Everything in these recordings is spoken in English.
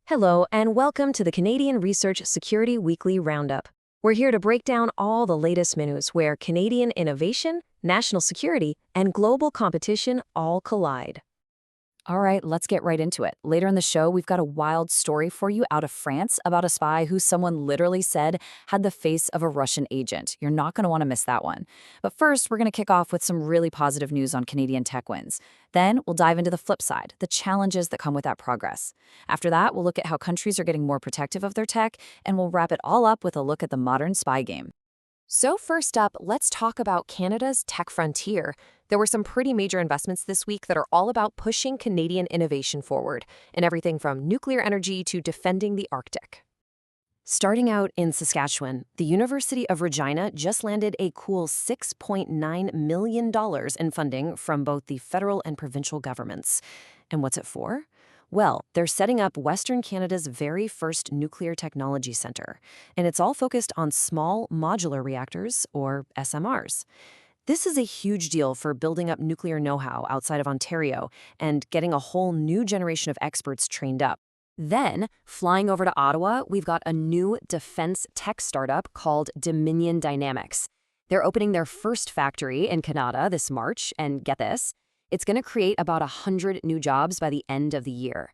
Hello, and welcome to the Canadian Research Security Weekly Roundup. We're here to break down all the latest news where Canadian innovation, national security, and global competition all collide. All right, let's get right into it. Later in the show, we've got a wild story for you out of France about a spy who someone literally said had the face of a Russian agent. You're not going to want to miss that one. But first, we're going to kick off with some really positive news on Canadian tech wins. Then we'll dive into the flip side, the challenges that come with that progress. After that, we'll look at how countries are getting more protective of their tech, and we'll wrap it all up with a look at the modern spy game. So first up, let's talk about Canada's tech frontier. There were some pretty major investments this week that are all about pushing Canadian innovation forward, and everything from nuclear energy to defending the Arctic. Starting out in Saskatchewan, the University of Regina just landed a cool $6.9 million in funding from both the federal and provincial governments. And what's it for? Well, they're setting up Western Canada's very first nuclear technology center, and it's all focused on small modular reactors, or SMRs. This is a huge deal for building up nuclear know-how outside of Ontario and getting a whole new generation of experts trained up. Then, flying over to Ottawa, we've got a new defense tech startup called Dominion Dynamics. They're opening their first factory in Canada this March, and get this, it's going to create about 100 new jobs by the end of the year.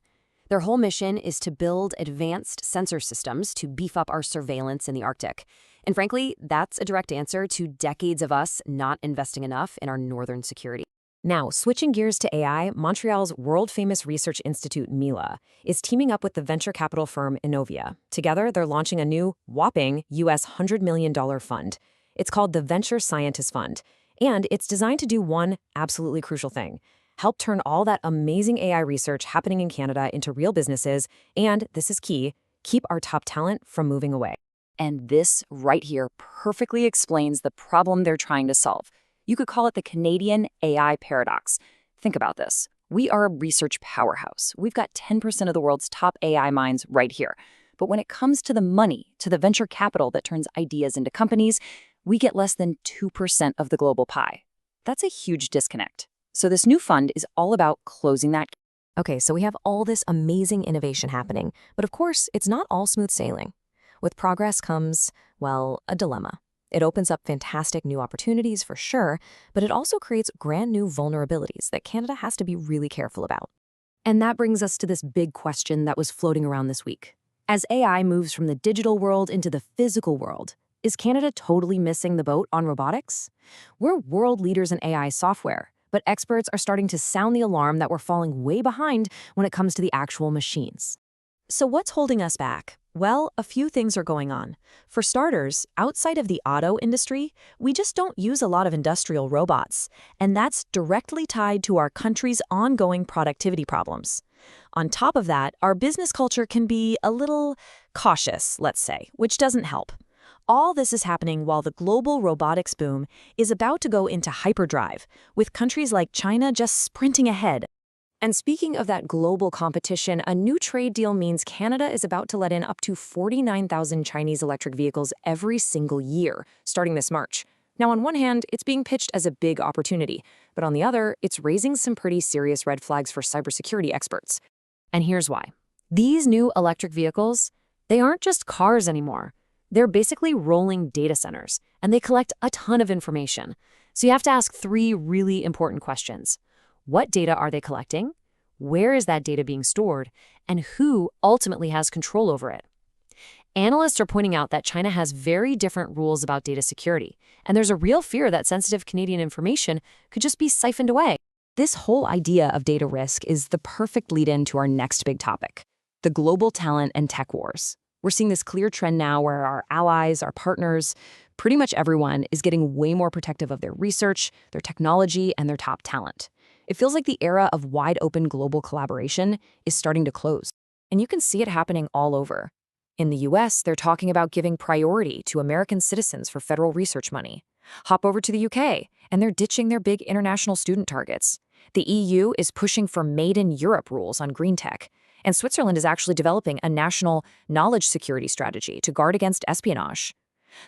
Their whole mission is to build advanced sensor systems to beef up our surveillance in the Arctic. And frankly, that's a direct answer to decades of us not investing enough in our northern security. Now, switching gears to AI, Montreal's world-famous research institute, Mila, is teaming up with the venture capital firm Innovia. Together, they're launching a new, whopping US $100 million fund. It's called the Venture Scientist Fund, and it's designed to do one absolutely crucial thing: help turn all that amazing AI research happening in Canada into real businesses, and, this is key, keep our top talent from moving away. And this right here perfectly explains the problem they're trying to solve. You could call it the Canadian AI paradox. Think about this. We are a research powerhouse. We've got 10% of the world's top AI minds right here. But when it comes to the money, to the venture capital that turns ideas into companies, we get less than 2% of the global pie. That's a huge disconnect. So this new fund is all about closing that. Okay, so we have all this amazing innovation happening, but of course, it's not all smooth sailing. With progress comes, well, a dilemma. It opens up fantastic new opportunities for sure, but it also creates brand new vulnerabilities that Canada has to be really careful about. And that brings us to this big question that was floating around this week. As AI moves from the digital world into the physical world, is Canada totally missing the boat on robotics? We're world leaders in AI software, but experts are starting to sound the alarm that we're falling way behind when it comes to the actual machines. So what's holding us back? Well, a few things are going on. For starters, outside of the auto industry, we just don't use a lot of industrial robots, and that's directly tied to our country's ongoing productivity problems. On top of that, our business culture can be a little cautious, let's say, which doesn't help. All this is happening while the global robotics boom is about to go into hyperdrive, with countries like China just sprinting ahead. And speaking of that global competition, a new trade deal means Canada is about to let in up to 49,000 Chinese electric vehicles every single year, starting this March. Now, on one hand, it's being pitched as a big opportunity, but on the other, it's raising some pretty serious red flags for cybersecurity experts. And here's why. These new electric vehicles, they aren't just cars anymore. They're basically rolling data centers, and they collect a ton of information. So you have to ask three really important questions. What data are they collecting? Where is that data being stored? And who ultimately has control over it? Analysts are pointing out that China has very different rules about data security, and there's a real fear that sensitive Canadian information could just be siphoned away. This whole idea of data risk is the perfect lead-in to our next big topic, the global talent and tech wars. We're seeing this clear trend now where our allies, our partners, pretty much everyone is getting way more protective of their research, their technology, and their top talent. It feels like the era of wide-open global collaboration is starting to close. And you can see it happening all over. In the US, they're talking about giving priority to American citizens for federal research money. Hop over to the UK, and they're ditching their big international student targets. The EU is pushing for Made in Europe rules on green tech. And Switzerland is actually developing a national knowledge security strategy to guard against espionage.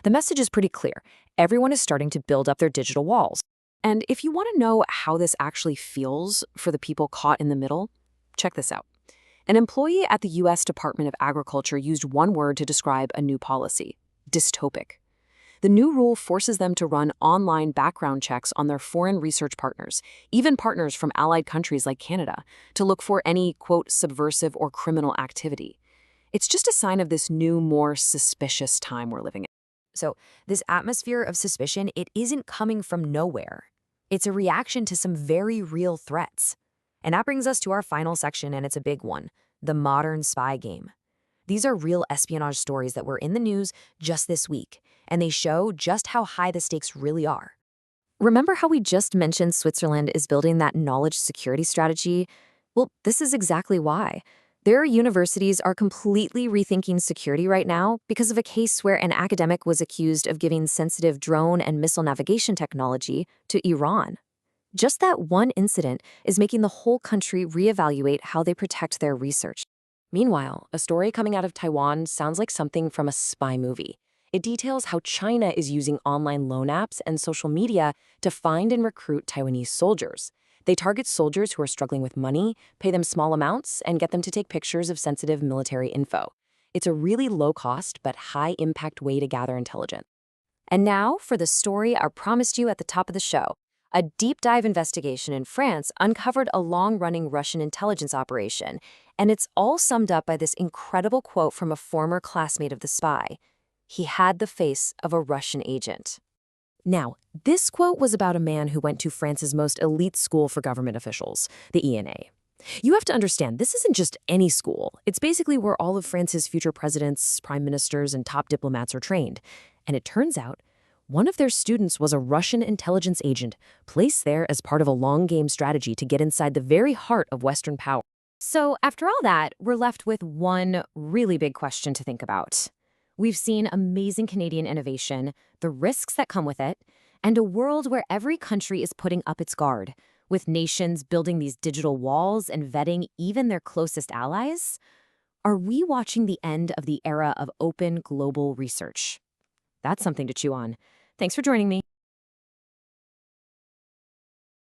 The message is pretty clear. Everyone is starting to build up their digital walls. And if you want to know how this actually feels for the people caught in the middle, check this out. An employee at the U.S. Department of Agriculture used one word to describe a new policy: dystopic. The new rule forces them to run online background checks on their foreign research partners, even partners from allied countries like Canada, to look for any, quote, subversive or criminal activity. It's just a sign of this new, more suspicious time we're living in. So this atmosphere of suspicion, it isn't coming from nowhere. It's a reaction to some very real threats. And that brings us to our final section, and it's a big one: the modern spy game. These are real espionage stories that were in the news just this week, and they show just how high the stakes really are. Remember how we just mentioned Switzerland is building that knowledge security strategy? Well, this is exactly why. Their universities are completely rethinking security right now because of a case where an academic was accused of giving sensitive drone and missile navigation technology to Iran. Just that one incident is making the whole country reevaluate how they protect their research. Meanwhile, a story coming out of Taiwan sounds like something from a spy movie. It details how China is using online loan apps and social media to find and recruit Taiwanese soldiers. They target soldiers who are struggling with money, pay them small amounts, and get them to take pictures of sensitive military info. It's a really low-cost but high-impact way to gather intelligence. And now for the story I promised you at the top of the show. A deep-dive investigation in France uncovered a long-running Russian intelligence operation, and it's all summed up by this incredible quote from a former classmate of the spy. He had the face of a Russian agent. Now, this quote was about a man who went to France's most elite school for government officials, the ENA. You have to understand, this isn't just any school. It's basically where all of France's future presidents, prime ministers, and top diplomats are trained. And it turns out, one of their students was a Russian intelligence agent, placed there as part of a long-game strategy to get inside the very heart of Western power. So after all that, we're left with one really big question to think about. We've seen amazing Canadian innovation, the risks that come with it, and a world where every country is putting up its guard, with nations building these digital walls and vetting even their closest allies. Are we watching the end of the era of open global research? That's something to chew on. Thanks for joining me.